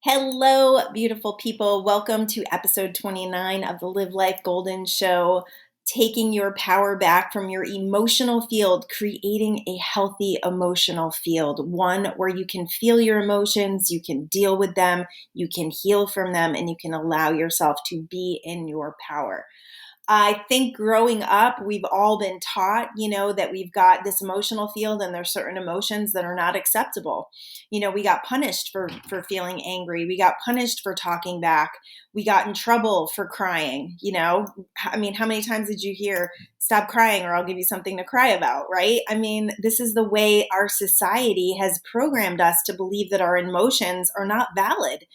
Hello, beautiful people. Welcome to episode 29 of the Live Life Goldyn Show, taking your power back from your emotional field, creating a healthy emotional field, one where you can feel your emotions, you can deal with them, you can heal from them, and you can allow yourself to be in your power. I think growing up, we've all been taught, that we've got this emotional field and there's certain emotions that are not acceptable. We got punished for feeling angry. We got punished for talking back. We got in trouble for crying. I mean, how many times did you hear, stop crying or I'll give you something to cry about, right? I mean, this is the way our society has programmed us to believe that our emotions are not valid.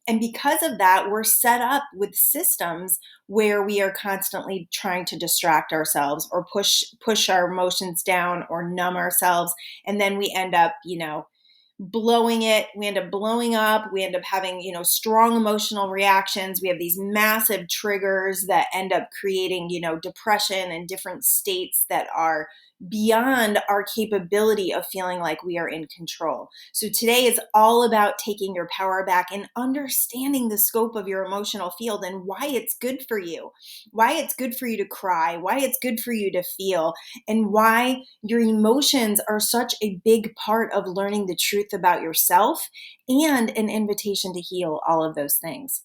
And because of that, we're set up with systems where we are constantly trying to distract ourselves or push our emotions down or numb ourselves. And then we end up, blowing it. We end up blowing up. We end up having, strong emotional reactions. We have these massive triggers that end up creating, depression and different states that are beyond our capability of feeling like we are in control. So today is all about taking your power back and understanding the scope of your emotional field and why it's good for you, why it's good for you to cry, why it's good for you to feel, and why your emotions are such a big part of learning the truth about yourself and an invitation to heal all of those things.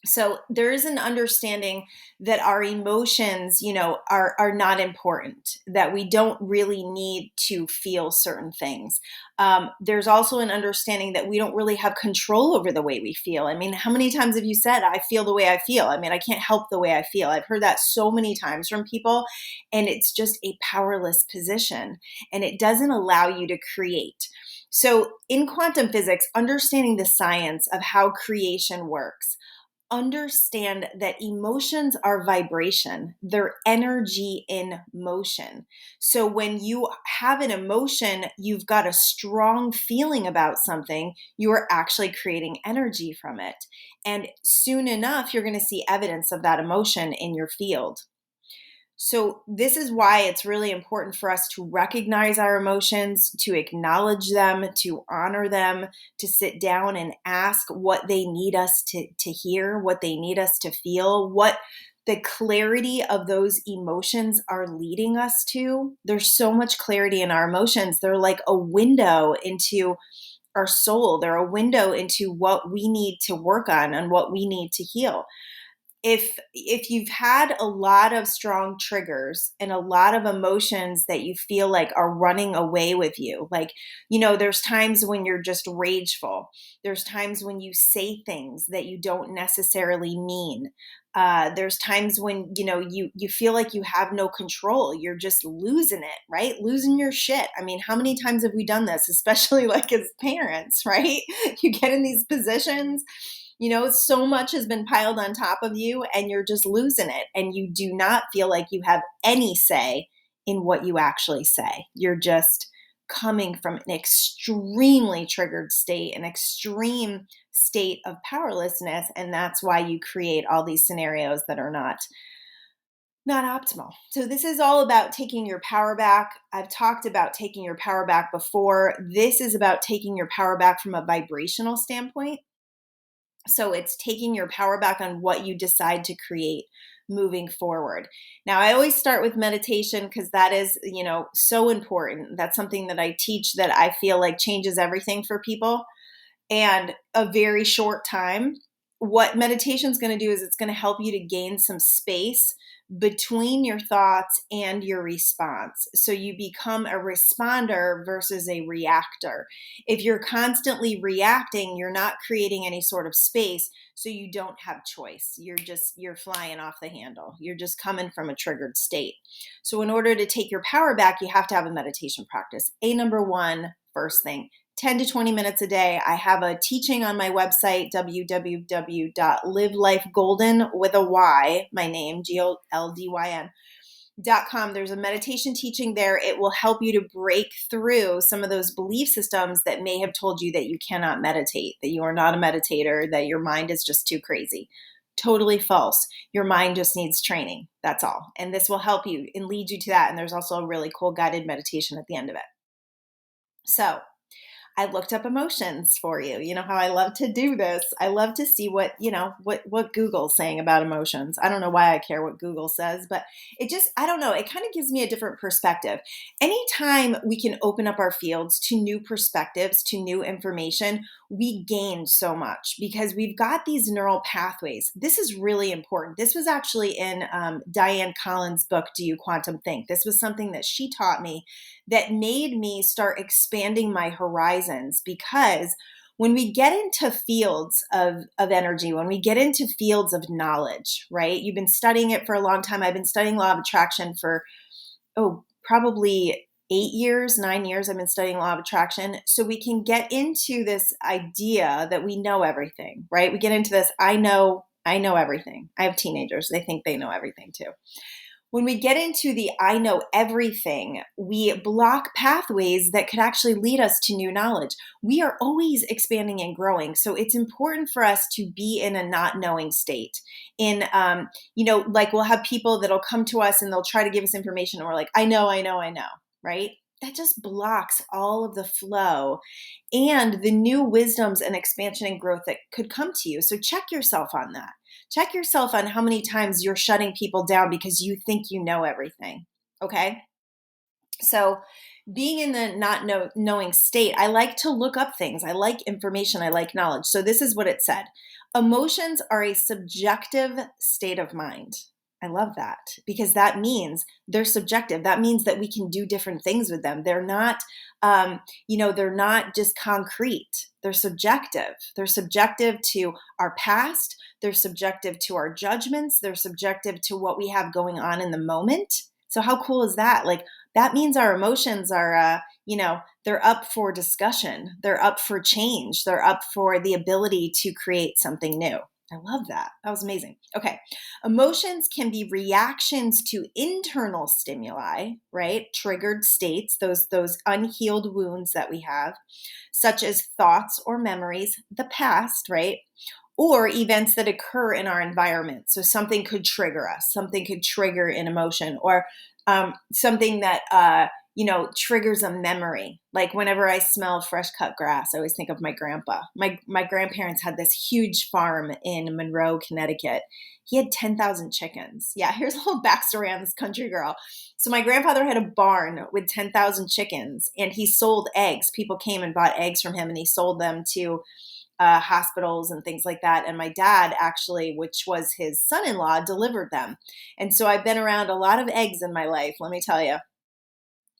So there is an understanding that our emotions, are not important, that we don't really need to feel certain things. There's also an understanding that we don't really have control over the way we feel. I mean, how many times have you said, I feel the way I feel? I mean, I can't help the way I feel. I've heard that so many times from people, and it's just a powerless position, and it doesn't allow you to create. So in quantum physics, understanding the science of how creation works, understand that emotions are vibration. They're energy in motion. So when you have an emotion, you've got a strong feeling about something, you are actually creating energy from it. And soon enough, you're going to see evidence of that emotion in your field. So this is why it's really important for us to recognize our emotions, to acknowledge them, to honor them, to sit down and ask what they need us to hear, what they need us to feel, what the clarity of those emotions are leading us to. There's so much clarity in our emotions. They're like a window into our soul. They're a window into what we need to work on and what we need to heal. If you've had a lot of strong triggers and a lot of emotions that you feel like are running away with you, like, there's times when you're just rageful. There's times when you say things that you don't necessarily mean. There's times when, you feel like you have no control. You're just losing it, right? Losing your shit. I mean, how many times have we done this, especially like as parents, right? You get in these positions, so much has been piled on top of you and you're just losing it. And you do not feel like you have any say in what you actually say. You're just coming from an extremely triggered state, an extreme state of powerlessness. And that's why you create all these scenarios that are not optimal. So this is all about taking your power back. I've talked about taking your power back before. This is about taking your power back from a vibrational standpoint. So it's taking your power back on what you decide to create moving forward. Now, I always start with meditation because that is, so important. That's something that I teach that I feel like changes everything for people. And a very short time, what meditation is going to do is it's going to help you to gain some space between your thoughts and your response. So you become a responder versus a reactor. If you're constantly reacting, you're not creating any sort of space, so you don't have choice. You're flying off the handle. You're just coming from a triggered state. So in order to take your power back, you have to have a meditation practice. Number one, first thing, 10 to 20 minutes a day. I have a teaching on my website, www.livelifegoldyn with a Y, my name, GOLDYN.com. There's a meditation teaching there. It will help you to break through some of those belief systems that may have told you that you cannot meditate, that you are not a meditator, that your mind is just too crazy. Totally false. Your mind just needs training. That's all. And this will help you and lead you to that. And there's also a really cool guided meditation at the end of it. So I looked up emotions for you. You know how I love to do this. I love to see what Google's saying about emotions. I don't know why I care what Google says, but I don't know. It kind of gives me a different perspective. Anytime we can open up our fields to new perspectives, to new information, we gain so much because we've got these neural pathways. This is really important. This was actually in Diane Collins' book, Do You Quantum Think? This was something that she taught me that made me start expanding my horizons, because when we get into fields of energy, when we get into fields of knowledge, right? You've been studying it for a long time. I've been studying law of attraction for, probably 8 years, 9 years. I've been studying law of attraction. So we can get into this idea that we know everything, right? We get into this, I know everything. I have teenagers. They think they know everything too. When we get into the I know everything, we block pathways that could actually lead us to new knowledge. We are always expanding and growing. So it's important for us to be in a not knowing state. Like we'll have people that'll come to us and they'll try to give us information and we're like, I know, right? That just blocks all of the flow and the new wisdoms and expansion and growth that could come to you. So check yourself on that. Check yourself on how many times you're shutting people down because you think you know everything. Okay. So being in the not knowing state, I like to look up things. I like information. I like knowledge. So this is what it said. Emotions are a subjective state of mind. I love that because that means they're subjective. That means that we can do different things with them. They're not, they're not just concrete. They're subjective. They're subjective to our past. They're subjective to our judgments. They're subjective to what we have going on in the moment. So how cool is that? Like that means our emotions are, they're up for discussion. They're up for change. They're up for the ability to create something new. I love that. That was amazing. Okay. Emotions can be reactions to internal stimuli, right? Triggered states, those unhealed wounds that we have, such as thoughts or memories, the past, right? Or events that occur in our environment. So something could trigger us, something could trigger an emotion, or something that, triggers a memory. Like whenever I smell fresh cut grass, I always think of my grandpa. My grandparents had this huge farm in Monroe, Connecticut. He had 10,000 chickens. Yeah, here's a little backstory on this country girl. So my grandfather had a barn with 10,000 chickens and he sold eggs. People came and bought eggs from him and he sold them to hospitals and things like that. And my dad actually, which was his son-in-law, delivered them. And so I've been around a lot of eggs in my life, let me tell you.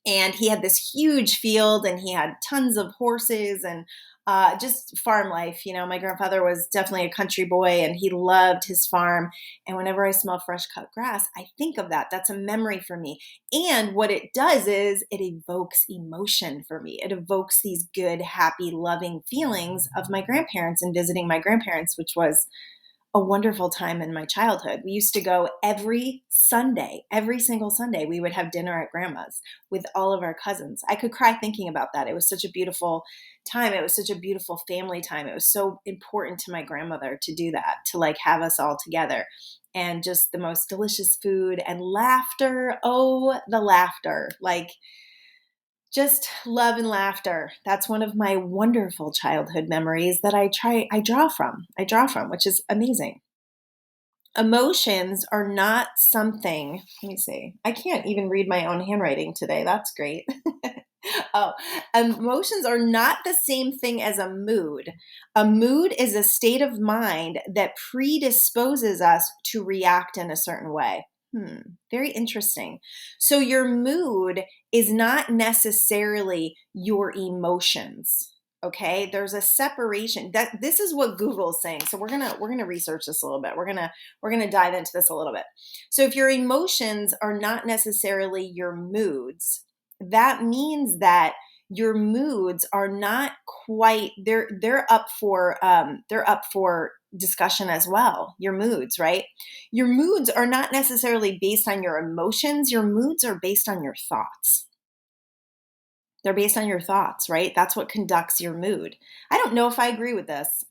And he had this huge field and he had tons of horses and just farm life. My grandfather was definitely a country boy and he loved his farm. And whenever I smell fresh cut grass, I think of that. That's a memory for me. And what it does is it evokes emotion for me. It evokes these good, happy, loving feelings of my grandparents and visiting my grandparents, which was a wonderful time in my childhood. We used to go every Sunday, every single Sunday. We would have dinner at grandma's with all of our cousins. I could cry thinking about that. It was such a beautiful time. It was such a beautiful family time. It was so important to my grandmother to do that, to like have us all together and just the most delicious food and laughter. Oh, the laughter. Like just love and laughter. That's one of my wonderful childhood memories that I draw from, which is amazing. Emotions are not something, let me see. I can't even read my own handwriting today. That's great. Oh, emotions are not the same thing as a mood. A mood is a state of mind that predisposes us to react in a certain way. Very interesting. So your mood is not necessarily your emotions. Okay, there's a separation. That this is what Google's saying. So we're gonna research this a little bit. We're gonna dive into this a little bit. So if your emotions are not necessarily your moods, that means that your moods are not quite they're up for discussion as well. Your moods, right? Your moods are not necessarily based on your emotions. Your moods are based on your thoughts. They're based on your thoughts, right? That's what conducts your mood. I don't know if I agree with this.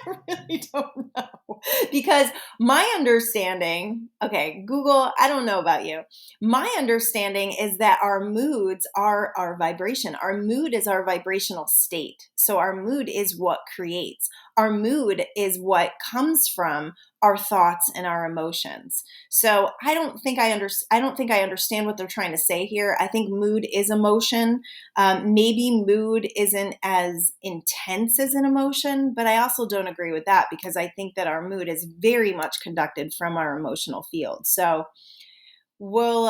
really don't know. Because my understanding, okay, Google, I don't know about you. My understanding is that our moods are our vibration. Our mood is our vibrational state. So our mood is what creates. Our mood is what comes from our thoughts and our emotions. So I don't think I understand what they're trying to say here. I think mood is emotion. Maybe mood isn't as intense as an emotion, but I also don't agree with that because I think that our mood is very much conducted from our emotional field. So we'll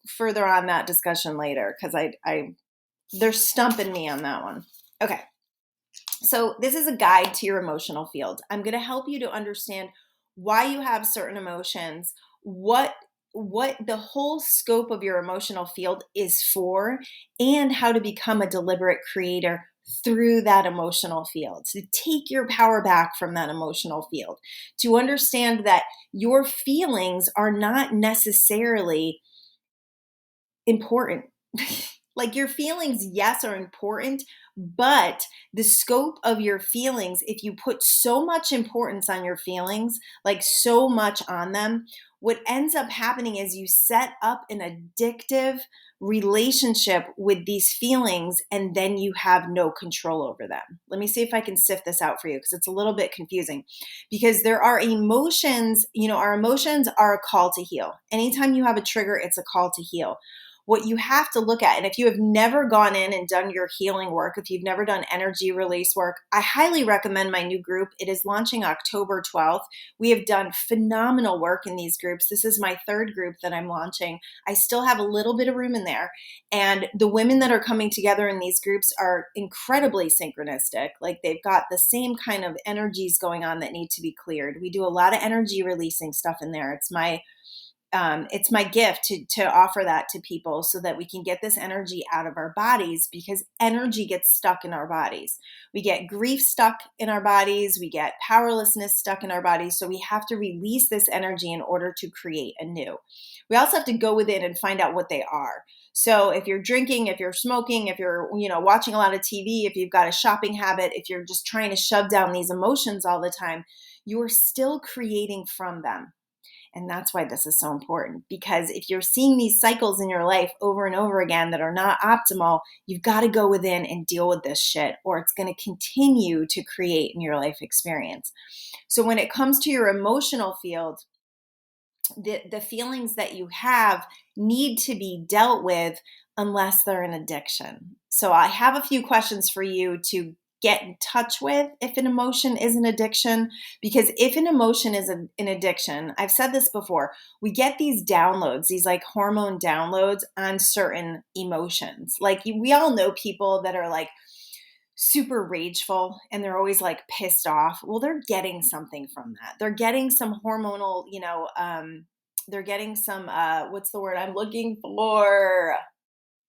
further on that discussion later because I they're stumping me on that one. Okay. So this is a guide to your emotional field. I'm going to help you to understand why you have certain emotions, what the whole scope of your emotional field is for, and how to become a deliberate creator through that emotional field. To take your power back from that emotional field, to understand that your feelings are not necessarily important. Like your feelings, yes, are important, but the scope of your feelings, if you put so much importance on your feelings, like so much on them, what ends up happening is you set up an addictive relationship with these feelings and then you have no control over them. Let me see if I can sift this out for you because it's a little bit confusing. Because there are emotions, our emotions are a call to heal. Anytime you have a trigger, it's a call to heal. What you have to look at, and if you have never gone in and done your healing work, if you've never done energy release work, I highly recommend my new group. It is launching October 12th. We have done phenomenal work in these groups. This is my third group that I'm launching. I still have a little bit of room in there. And the women that are coming together in these groups are incredibly synchronistic. Like they've got the same kind of energies going on that need to be cleared. We do a lot of energy releasing stuff in there. It's my gift to offer that to people so that we can get this energy out of our bodies because energy gets stuck in our bodies. We get grief stuck in our bodies. We get powerlessness stuck in our bodies. So we have to release this energy in order to create anew. We also have to go within and find out what they are. So if you're drinking, if you're smoking, if you're, watching a lot of TV, if you've got a shopping habit, if you're just trying to shove down these emotions all the time, you are still creating from them. And that's why this is so important, because if you're seeing these cycles in your life over and over again that are not optimal, you've got to go within and deal with this shit, or it's going to continue to create in your life experience. So when it comes to your emotional field, the feelings that you have need to be dealt with unless they're an addiction. So I have a few questions for you to get in touch with if an emotion is an addiction, because if an emotion is an addiction, I've said this before, we get these downloads, these like hormone downloads on certain emotions. Like we all know people that are like super rageful and they're always like pissed off. Well, they're getting something from that. They're getting some hormonal, they're getting some, what's the word I'm looking for?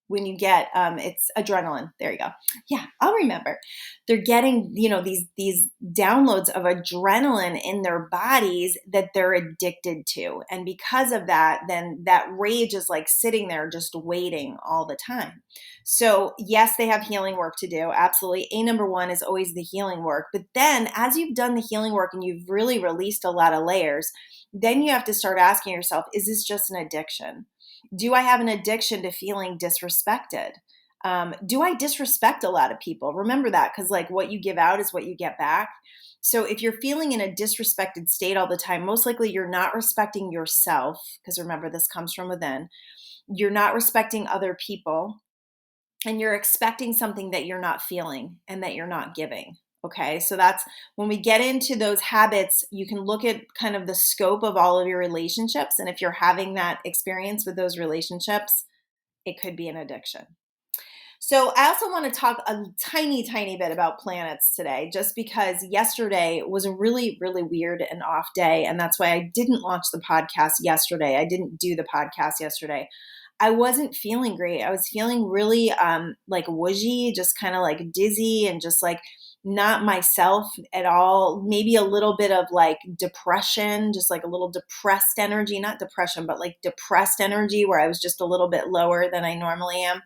When you get, it's adrenaline. There you go. Yeah, I'll remember. They're getting, these downloads of adrenaline in their bodies that they're addicted to. And because of that, then that rage is like sitting there just waiting all the time. So yes, they have healing work to do. Absolutely. Number one is always the healing work. But then as you've done the healing work and you've really released a lot of layers, then you have to start asking yourself, is this just an addiction? Do I have an addiction to feeling disrespected? Do I disrespect a lot of people? Remember that, because like what you give out is what you get back. So if you're feeling in a disrespected state all the time, most likely you're not respecting yourself, because remember, this comes from within. You're not respecting other people, and you're expecting something that you're not feeling and that you're not giving. Okay, so that's when we get into those habits, you can look at kind of the scope of all of your relationships. And if you're having that experience with those relationships, it could be an addiction. So I also want to talk a tiny, tiny bit about planets today, just because yesterday was a really, really weird and off day. And that's why I didn't launch the podcast yesterday. I didn't do the podcast yesterday. I wasn't feeling great. I was feeling really like woozy, just kind of like dizzy and just like not myself at all. Maybe a little bit of like depression, just like a little depressed energy, not depression, but like depressed energy where I was just a little bit lower than I normally am.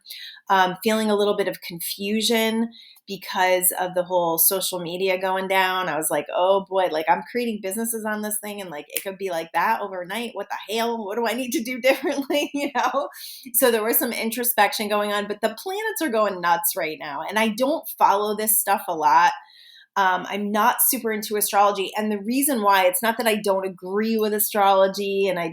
feeling a little bit of confusion because of the whole social media going down. I was like, oh boy, like I'm creating businesses on this thing and like it could be like that overnight. What the hell? What do I need to do differently? So there was some introspection going on, but the planets are going nuts right now. And I don't follow this stuff a lot. I'm not super into astrology. And the reason why, it's not that I don't agree with astrology and I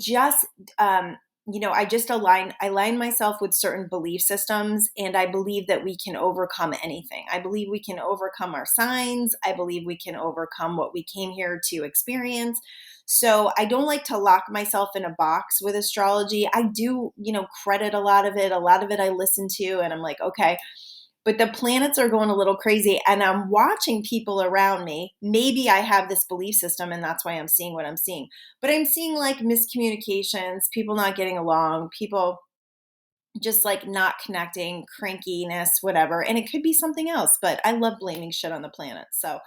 just, I just align myself with certain belief systems, and I believe that we can overcome anything. I believe we can overcome our signs. I believe we can overcome what we came here to experience. So I don't like to lock myself in a box with astrology. I do, credit a lot of it. A lot of it I listen to, and I'm like, okay. But the planets are going a little crazy, and I'm watching people around me. Maybe I have this belief system and that's why I'm seeing what I'm seeing. But I'm seeing like miscommunications, people not getting along, people just like not connecting, crankiness, whatever. And it could be something else, but I love blaming shit on the planet. So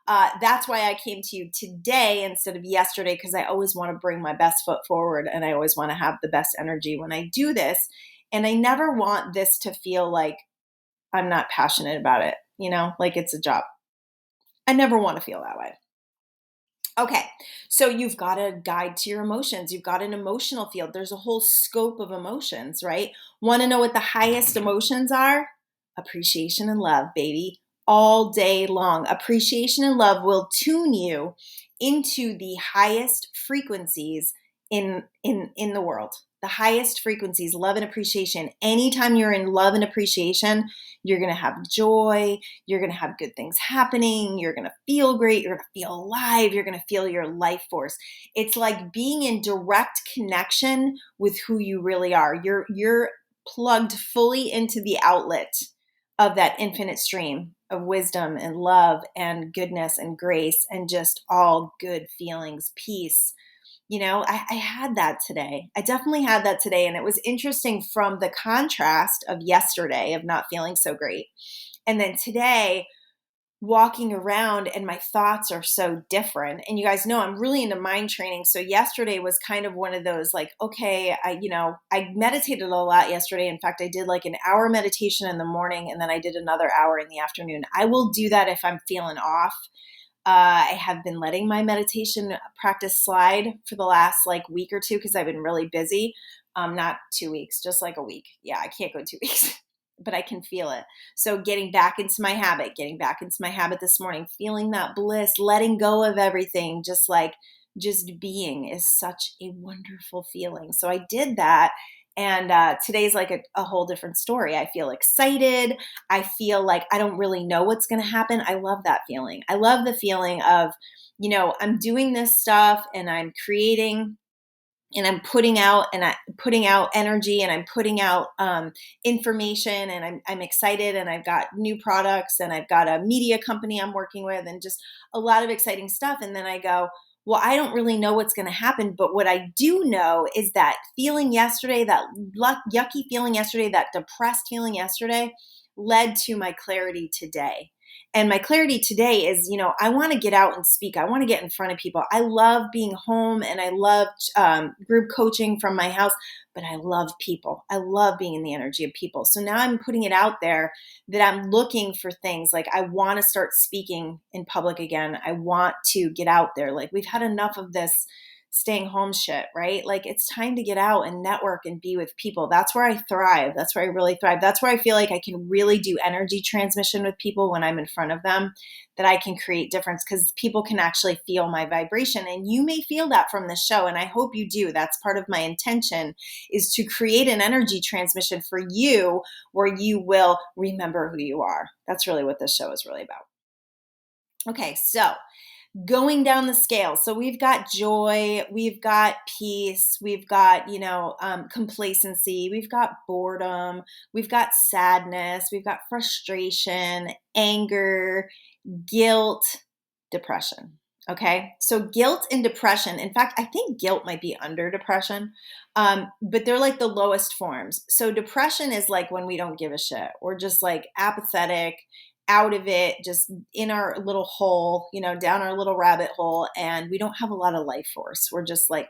that's why I came to you today instead of yesterday, because I always want to bring my best foot forward and I always want to have the best energy when I do this. And I never want this to feel like I'm not passionate about it, like it's a job. I never want to feel that way. Okay, so you've got a guide to your emotions. You've got an emotional field. There's a whole scope of emotions, right? Want to know what the highest emotions are? Appreciation and love, baby, all day long. Appreciation and love will tune you into the highest frequencies in the world. The highest frequencies, love and appreciation. Anytime you're in love and appreciation, you're going to have joy. You're going to have good things happening. You're going to feel great. You're going to feel alive. You're going to feel your life force. It's like being in direct connection with who you really are. You're plugged fully into the outlet of that infinite stream of wisdom and love and goodness and grace and just all good feelings, peace. I had that today. I definitely had that today. And it was interesting from the contrast of yesterday of not feeling so great. And then today, walking around and my thoughts are so different. And you guys know I'm really into mind training. So yesterday was kind of one of those like, okay, I meditated a lot yesterday. In fact, I did like an hour meditation in the morning and then I did another hour in the afternoon. I will do that if I'm feeling off. I have been letting my meditation practice slide for the last like week or two because I've been really busy. Not 2 weeks, just like a week. Yeah, I can't go 2 weeks, but I can feel it. So getting back into my habit this morning, feeling that bliss, letting go of everything, just being is such a wonderful feeling. So I did that. And today's like a whole different story. I feel excited. I feel like I don't really know what's going to happen. I love that feeling. I love the feeling of, I'm doing this stuff and I'm creating and I'm putting out energy and I'm putting out information and I'm excited and I've got new products and I've got a media company I'm working with and just a lot of exciting stuff. And then I go, well, I don't really know what's going to happen. But what I do know is that feeling yesterday, that yucky feeling yesterday, that depressed feeling yesterday led to my clarity today. And my clarity today is, I want to get out and speak. I want to get in front of people. I love being home and I love group coaching from my house, but I love people. I love being in the energy of people. So now I'm putting it out there that I'm looking for things like I want to start speaking in public again. I want to get out there. Like we've had enough of this staying home shit, right? Like it's time to get out and network and be with people. That's where I thrive. That's where I really thrive. That's where I feel like I can really do energy transmission with people when I'm in front of them, that I can create difference because people can actually feel my vibration. And you may feel that from this show. And I hope you do. That's part of my intention, is to create an energy transmission for you where you will remember who you are. That's really what this show is really about. Okay, so going down the scale. So we've got joy, we've got peace, we've got, complacency, we've got boredom, we've got sadness, we've got frustration, anger, guilt, depression. Okay. So guilt and depression, in fact, I think guilt might be under depression, but they're like the lowest forms. So depression is like when we don't give a shit. We're just like apathetic, out of it, just in our little hole, down our little rabbit hole, and we don't have a lot of life force. We're just like,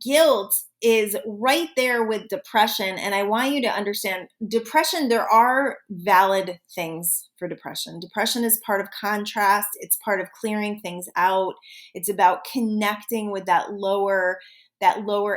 guilt is right there with depression. And I want you to understand depression, there are valid things for depression. Depression is part of contrast. It's part of clearing things out. It's about connecting with that lower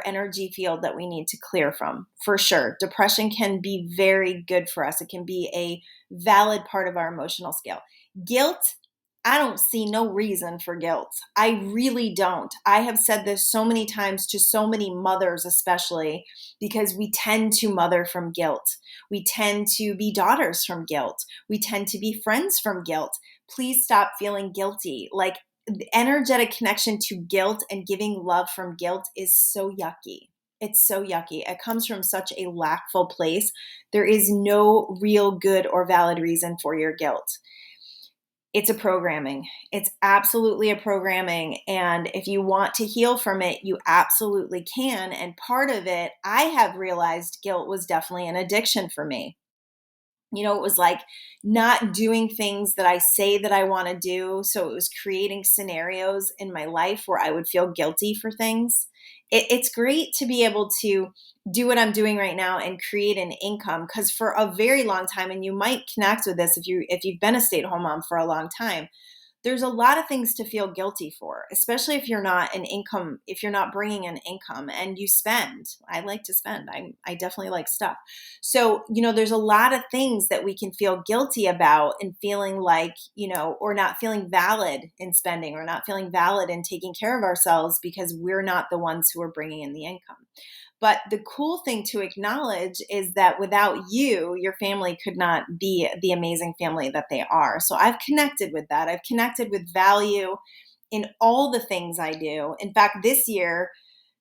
energy field that we need to clear from, for sure. Depression can be very good for us. It can be a valid part of our emotional scale. Guilt, I don't see no reason for guilt. I really don't. I have said this so many times to so many mothers, especially because we tend to mother from guilt. We tend to be daughters from guilt. We tend to be friends from guilt. Please stop feeling guilty. Like, the energetic connection to guilt and giving love from guilt is so yucky. It's so yucky. It comes from such a lackful place. There is no real good or valid reason for your guilt. It's a programming. It's absolutely a programming. And if you want to heal from it, you absolutely can. And part of it, I have realized guilt was definitely an addiction for me. It was like not doing things that I say that I want to do. So it was creating scenarios in my life where I would feel guilty for things. It's great to be able to do what I'm doing right now and create an income, because for a very long time, and you might connect with this if you've been a stay-at-home mom for a long time, there's a lot of things to feel guilty for, especially if you're not if you're not bringing an income and you spend. I like to spend. I definitely like stuff. So, there's a lot of things that we can feel guilty about and feeling like, or not feeling valid in spending or not feeling valid in taking care of ourselves because we're not the ones who are bringing in the income. But the cool thing to acknowledge is that without you, your family could not be the amazing family that they are. So I've connected with that. I've connected with value in all the things I do. In fact, this year,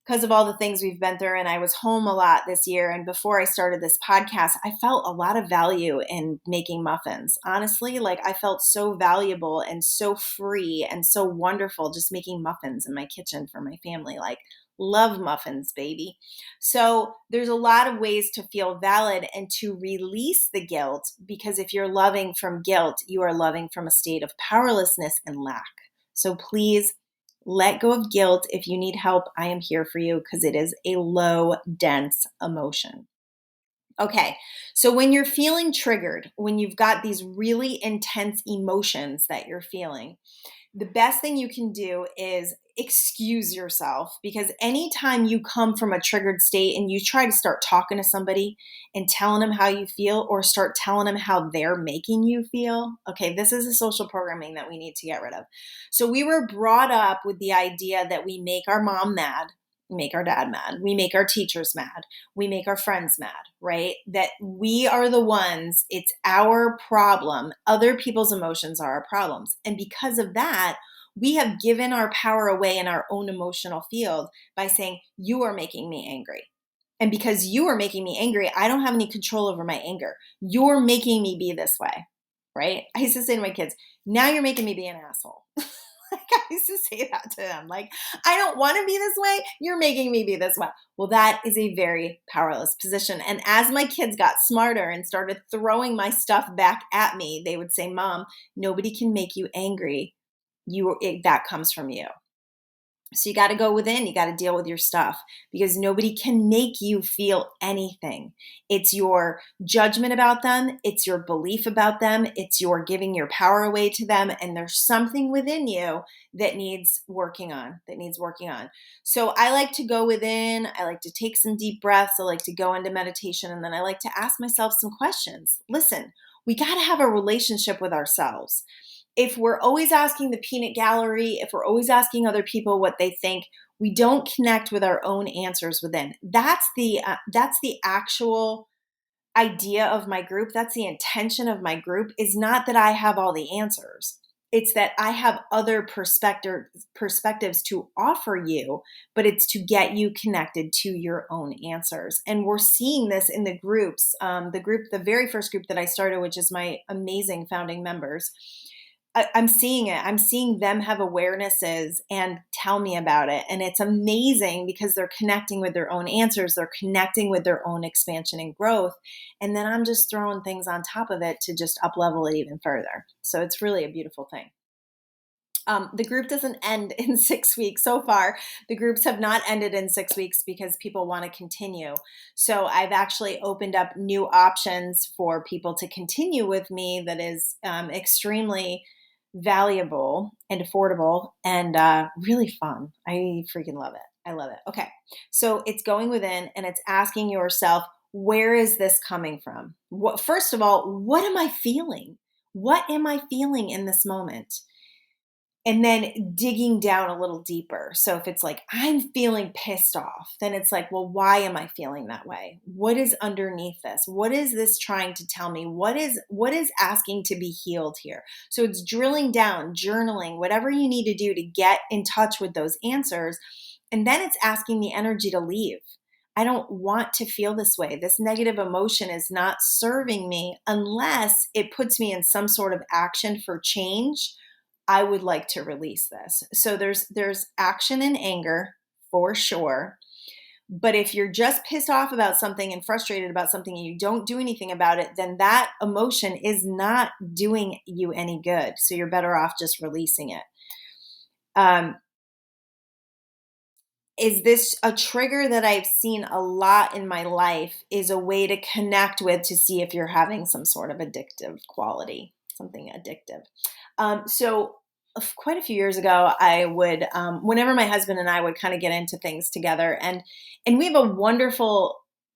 because of all the things we've been through, and I was home a lot this year, and before I started this podcast, I felt a lot of value in making muffins. Honestly, like, I felt so valuable and so free and so wonderful just making muffins in my kitchen for my family. Like, love muffins, baby. So there's a lot of ways to feel valid and to release the guilt, because if you're loving from guilt, you are loving from a state of powerlessness and lack. So please let go of guilt. If you need help, I am here for you, because it is a low, dense emotion. Okay, so when you're feeling triggered, when you've got these really intense emotions that you're feeling, the best thing you can do is excuse yourself, because anytime you come from a triggered state and you try to start talking to somebody and telling them how you feel, or start telling them how they're making you feel, okay, this is a social programming that we need to get rid of. So we were brought up with the idea that we make our mom mad, we make our dad mad, we make our teachers mad, we make our friends mad, right? That we are the ones, it's our problem. Other people's emotions are our problems. And because of that, we have given our power away in our own emotional field by saying, you are making me angry. And because you are making me angry, I don't have any control over my anger. You're making me be this way, right? I used to say to my kids, now you're making me be an asshole. Like, I used to say that to them. Like, I don't want to be this way. You're making me be this way. Well, that is a very powerless position. And as my kids got smarter and started throwing my stuff back at me, they would say, Mom, nobody can make you angry. That comes from you. So you got to go within, you got to deal with your stuff, because nobody can make you feel anything. It's your judgment about them. It's your belief about them. It's your giving your power away to them. And there's something within you that needs working on, So I like to go within. I like to take some deep breaths. I like to go into meditation. And then I like to ask myself some questions. Listen, we got to have a relationship with ourselves. If we're always asking the peanut gallery, if we're always asking other people what they think, we don't connect with our own answers within. That's the actual idea of my group. That's the intention of my group, is not that I have all the answers. It's that I have other perspectives to offer you, but it's to get you connected to your own answers. And we're seeing this in the groups. The very first group that I started, which is my amazing founding members, I'm seeing it. I'm seeing them have awarenesses and tell me about it. And it's amazing, because they're connecting with their own answers. They're connecting with their own expansion and growth. And then I'm just throwing things on top of it to just up level it even further. So it's really a beautiful thing. The group doesn't end in 6 weeks. So far, the groups have not ended in 6 weeks because people want to continue. So I've actually opened up new options for people to continue with me that is extremely valuable and affordable and really fun. I freaking love it. I love it. Okay. So it's going within and it's asking yourself, where is this coming from? First of all, what am I feeling? What am I feeling in this moment? And then digging down a little deeper. So if it's like, I'm feeling pissed off, then it's like, well, why am I feeling that way? What is underneath this? What is this trying to tell me? What is asking to be healed here? So it's drilling down, journaling, whatever you need to do to get in touch with those answers. And then it's asking the energy to leave. I don't want to feel this way. This negative emotion is not serving me unless it puts me in some sort of action for change. I would like to release this. So there's action and anger for sure. But if you're just pissed off about something and frustrated about something and you don't do anything about it, then that emotion is not doing you any good. So you're better off just releasing it. Is this a trigger that I've seen a lot in my life is a way to connect with to see if you're having some sort of addictive quality, something addictive. So quite a few years ago, I would, whenever my husband and I would kind of get into things together and we have a wonderful,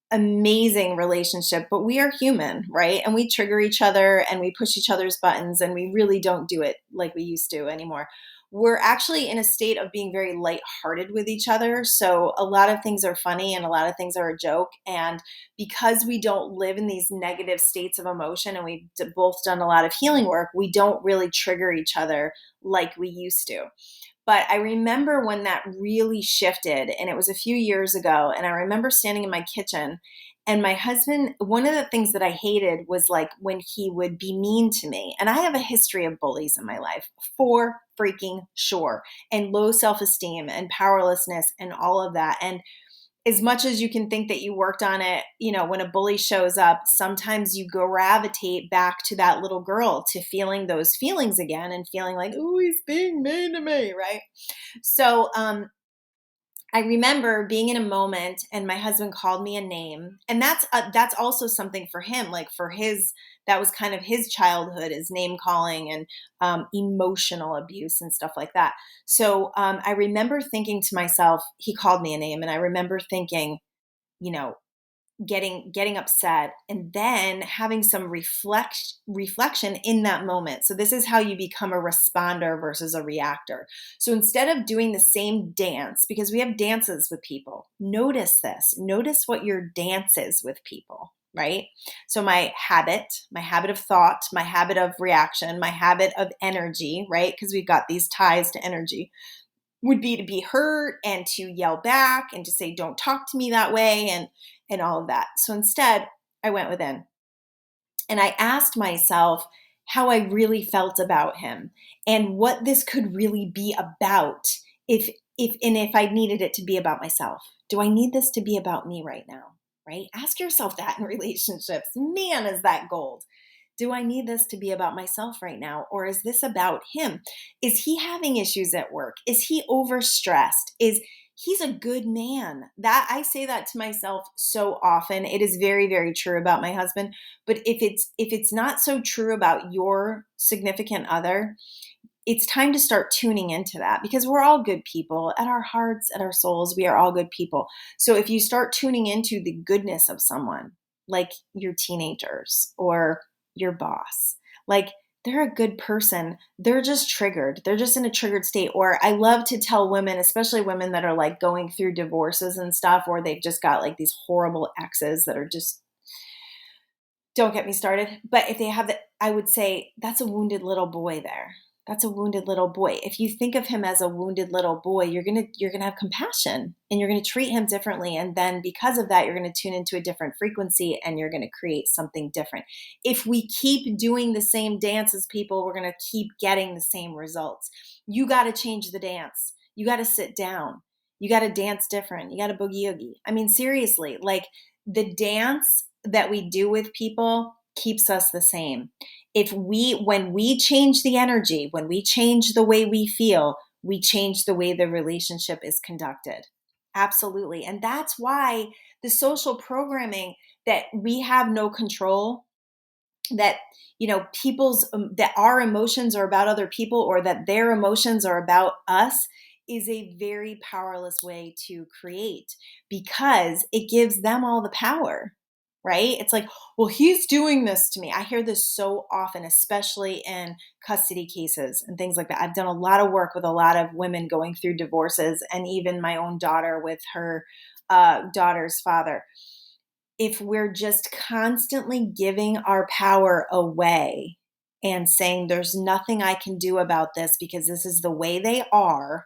amazing relationship, but we are human, right? And we trigger each other and we push each other's buttons and we really don't do it like we used to anymore. We're actually in a state of being very lighthearted with each other. So a lot of things are funny and a lot of things are a joke. And because we don't live in these negative states of emotion and we've both done a lot of healing work, we don't really trigger each other like we used to. But I remember when that really shifted, and it was a few years ago, and I remember standing in my kitchen and my husband, one of the things that I hated was like when he would be mean to me. And I have a history of bullies in my life, for freaking sure, and low self-esteem and powerlessness and all of that. And as much as you can think that you worked on it, when a bully shows up, sometimes you gravitate back to that little girl, to feeling those feelings again and feeling like, oh, he's being mean to me, right? So I remember being in a moment and my husband called me a name. And that's also something for him, like that was kind of his childhood, is name calling and emotional abuse and stuff like that. So I remember thinking to myself, he called me a name. And I remember thinking, you know, getting upset and then having some reflection in that moment. So this is how you become a responder versus a reactor. So instead of doing the same dance, because we have dances with people, notice what your dance is with people, right? So my habit of thought, my habit of reaction, my habit of energy, right? Because we've got these ties to energy, would be to be hurt and to yell back and to say, don't talk to me that way, and all of that. So instead, I went within and I asked myself how I really felt about him and what this could really be about, if I needed it to be about myself. Do I need this to be about me right now? Right? Ask yourself that in relationships. Man, is that gold. Do I need this to be about myself right now? Or is this about him? Is he having issues at work? Is he overstressed? He's a good man? That I say that to myself so often. It is very, very true about my husband. But if it's not so true about your significant other, it's time to start tuning into that, because we're all good people at our hearts, at our souls. We are all good people. So if you start tuning into the goodness of someone, like your teenagers or your boss, like they're a good person. They're just triggered. They're just in a triggered state. Or I love to tell women, especially women that are like going through divorces and stuff, or they've just got like these horrible exes that are just, don't get me started. But if they have that, I would say that's a wounded little boy there. That's a wounded little boy. If you think of him as a wounded little boy, you're going to have compassion and you're going to treat him differently. And then because of that, you're going to tune into a different frequency and you're going to create something different. If we keep doing the same dance as people, we're going to keep getting the same results. You got to change the dance. You got to sit down. You got to dance different. You got to boogie oogie. I mean, seriously, like the dance that we do with people keeps us the same. when we change the energy, when we change the way we feel, we change the way the relationship is conducted. Absolutely. And that's why the social programming that we have no control, that that our emotions are about other people or that their emotions are about us, is a very powerless way to create, because it gives them all the power, right? It's like, well, he's doing this to me. I hear this so often, especially in custody cases and things like that. I've done a lot of work with a lot of women going through divorces, and even my own daughter with her daughter's father. If we're just constantly giving our power away and saying there's nothing I can do about this because this is the way they are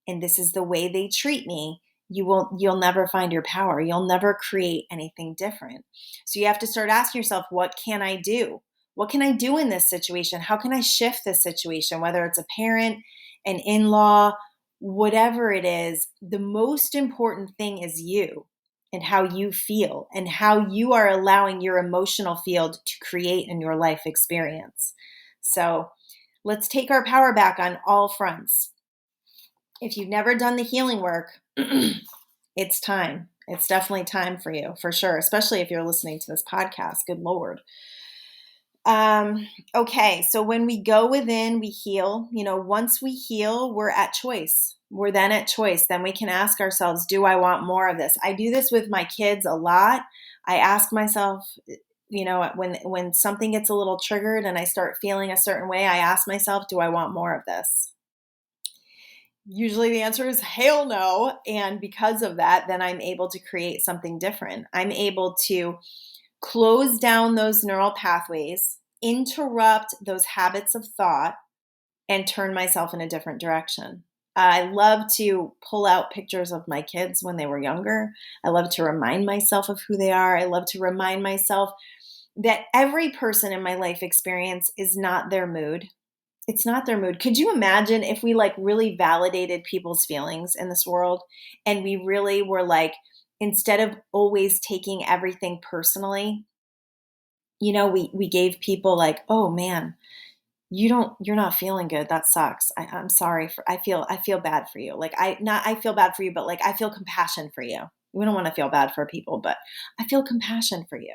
and this is the way they treat me, you'll never find your power. You'll never create anything different. So you have to start asking yourself, what can I do? What can I do in this situation? How can I shift this situation? Whether it's a parent, an in-law, whatever it is, the most important thing is you and how you feel and how you are allowing your emotional field to create in your life experience. So let's take our power back on all fronts. If you've never done the healing work, it's time. It's definitely time for you, for sure, especially if you're listening to this podcast. Good Lord. Okay, so when we go within, we heal. Once we heal, we're at choice. We're then at choice. Then we can ask ourselves, do I want more of this? I do this with my kids a lot. I ask myself, when something gets a little triggered and I start feeling a certain way, I ask myself, do I want more of this? Usually the answer is hell no. And because of that, then I'm able to create something different. I'm able to close down those neural pathways, interrupt those habits of thought, and turn myself in a different direction. I love to pull out pictures of my kids when they were younger. I love to remind myself of who they are. I love to remind myself that every person in my life experience is not their mood. It's not their mood. Could you imagine if we really validated people's feelings in this world, and we really were instead of always taking everything personally, we gave people oh man, you're not feeling good. That sucks. I'm sorry I feel bad for you. I feel bad for you, but I feel compassion for you. We don't want to feel bad for people, but I feel compassion for you.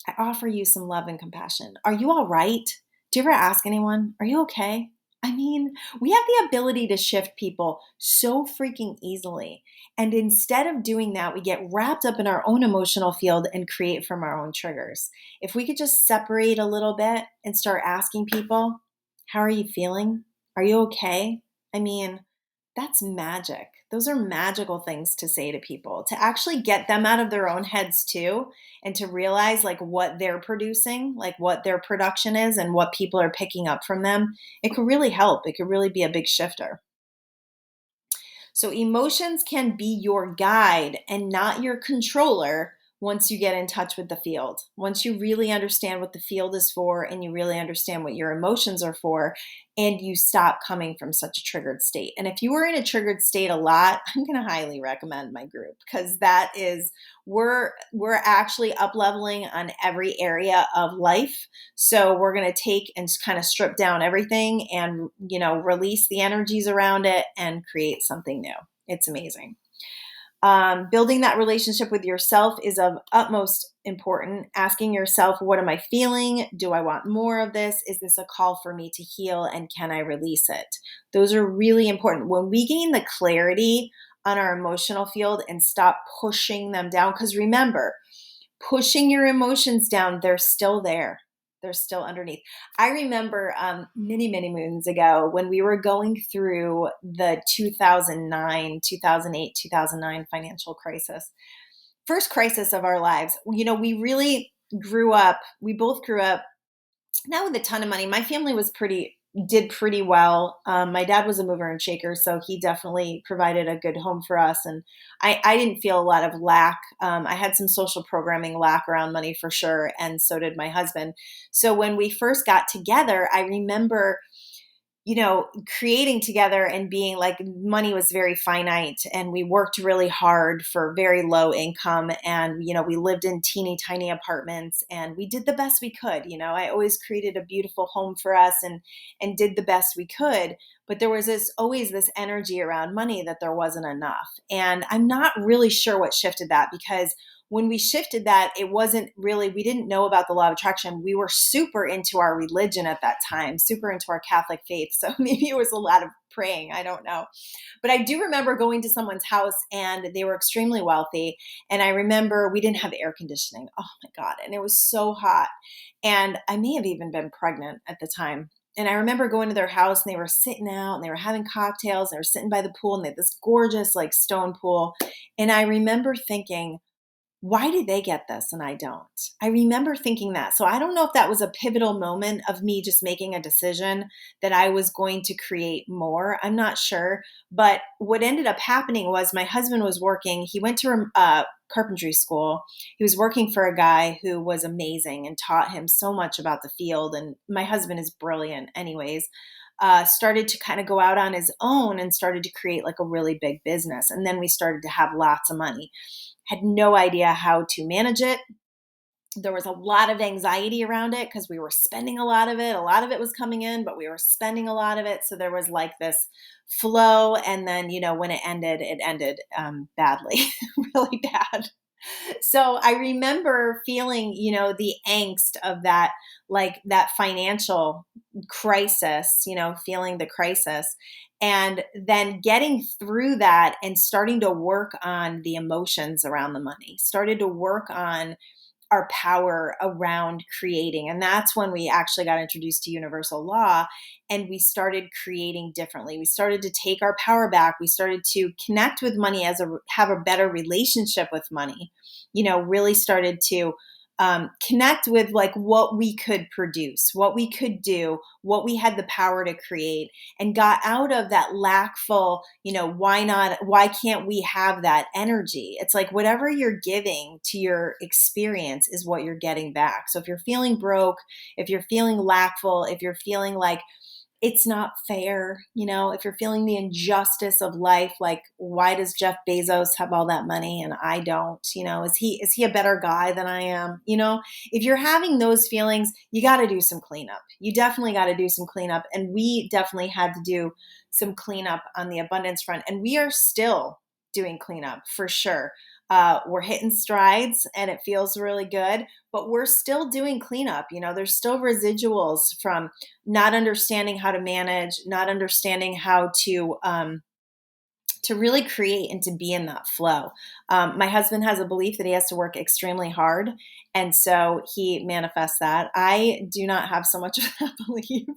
I offer you some love and compassion. Are you all right? Do you ever ask anyone, are you okay? I mean, we have the ability to shift people so freaking easily. And instead of doing that, we get wrapped up in our own emotional field and create from our own triggers. If we could just separate a little bit and start asking people, how are you feeling? Are you okay? I mean, that's magic. Those are magical things to say to people, to actually get them out of their own heads too, and to realize what they're producing, what their production is and what people are picking up from them. It could really help. It could really be a big shifter. So emotions can be your guide and not your controller once you get in touch with the field. Once you really understand what the field is for and you really understand what your emotions are for, and you stop coming from such a triggered state. And if you are in a triggered state a lot, I'm going to highly recommend my group, because that is, we're actually up leveling on every area of life. So we're going to take and kind of strip down everything and, release the energies around it and create something new. It's amazing. Building that relationship with yourself is of utmost important. Asking yourself, what am I feeling? Do I want more of this? Is this a call for me to heal? And can I release it? Those are really important. When we gain the clarity on our emotional field and stop pushing them down, because remember, pushing your emotions down, they're still there. They're still underneath. I remember many, many moons ago when we were going through the 2009, 2008, 2009 financial crisis. First crisis of our lives. We really grew up. We both grew up not with a ton of money. My family did pretty well. My dad was a mover and shaker, so he definitely provided a good home for us. And I didn't feel a lot of lack. I had some social programming lack around money for sure, and so did my husband. So when we first got together, I remember, creating together and being like, money was very finite and we worked really hard for very low income. And, we lived in teeny tiny apartments and we did the best we could. I always created a beautiful home for us and did the best we could. But there was always this energy around money that there wasn't enough. And I'm not really sure what shifted that, because when we shifted that, it wasn't really, we didn't know about the law of attraction. We were super into our religion at that time, super into our Catholic faith. So maybe it was a lot of praying. I don't know. But I do remember going to someone's house and they were extremely wealthy. And I remember we didn't have air conditioning. Oh my God. And it was so hot. And I may have even been pregnant at the time. And I remember going to their house and they were sitting out and they were having cocktails. They were sitting by the pool and they had this gorgeous like stone pool. And I remember thinking, why do they get this and I don't? I remember thinking that. So I don't know if that was a pivotal moment of me just making a decision that I was going to create more. I'm not sure. But what ended up happening was my husband was working. He went to carpentry school. He was working for a guy who was amazing and taught him so much about the field. And my husband is brilliant anyways. Started to kind of go out on his own and started to create like a really big business. And then we started to have lots of money. Had no idea how to manage it. There was a lot of anxiety around it because we were spending a lot of it. A lot of it was coming in, but we were spending a lot of it. So there was like this flow. And then, when it ended badly, really bad. So I remember feeling, the angst of that, like that financial crisis, feeling the crisis. And then getting through that and starting to work on the emotions around the money, started to work on our power around creating. And that's when we actually got introduced to universal law and we started creating differently. We started to take our power back. We started to connect with money have a better relationship with money, really started to connect with like what we could produce, what we could do, what we had the power to create, and got out of that lackful, why can't we have that energy? It's like whatever you're giving to your experience is what you're getting back. So if you're feeling broke, if you're feeling lackful, if you're feeling like it's not fair, if you're feeling the injustice of life, like why does Jeff Bezos have all that money and I don't, is he a better guy than I am? If you're having those feelings, you got to do some cleanup. You definitely got to do some cleanup. And we definitely had to do some cleanup on the abundance front. And we are still doing cleanup for sure. We're hitting strides and it feels really good, but we're still doing cleanup. There's still residuals from not understanding how to manage, not understanding how to really create and to be in that flow. My husband has a belief that he has to work extremely hard. And so he manifests that. I do not have so much of that belief.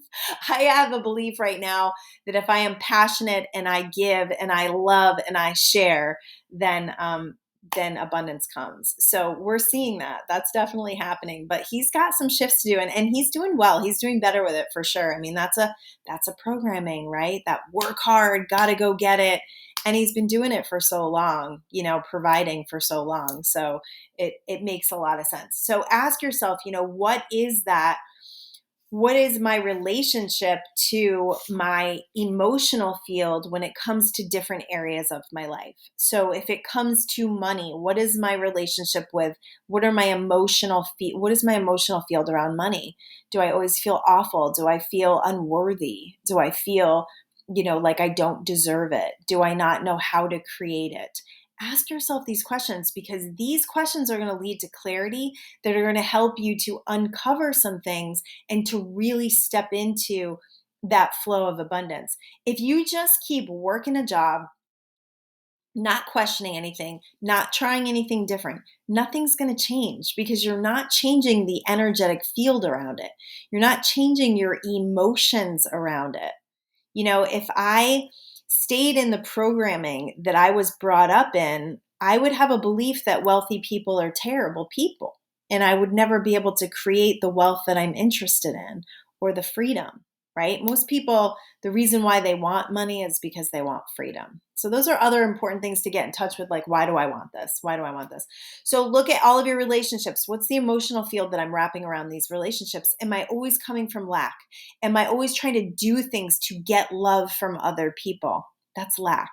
I have a belief right now that if I am passionate and I give and I love and I share, then abundance comes. So we're seeing that. That's definitely happening. But he's got some shifts to do and he's doing well. He's doing better with it for sure. I mean, that's a programming, right? That work hard, gotta go get it. And he's been doing it for so long, providing for so long. So it makes a lot of sense. So ask yourself, what is that? What is my relationship to my emotional field when it comes to different areas of my life? So if it comes to money, what is my relationship with, what is my emotional field around money? Do I always feel awful? Do I feel unworthy? Do I feel, like I don't deserve it? Do I not know how to create it? Ask yourself these questions because these questions are going to lead to clarity that are going to help you to uncover some things and to really step into that flow of abundance. If you just keep working a job, not questioning anything, not trying anything different, nothing's going to change because you're not changing the energetic field around it. You're not changing your emotions around it. If I stayed in the programming that I was brought up in, I would have a belief that wealthy people are terrible people. And I would never be able to create the wealth that I'm interested in or the freedom. right? Most people, the reason why they want money is because they want freedom. So those are other important things to get in touch with, like, why do I want this? Why do I want this? So look at all of your relationships. What's the emotional field that I'm wrapping around these relationships? Am I always coming from lack? Am I always trying to do things to get love from other people? That's lack.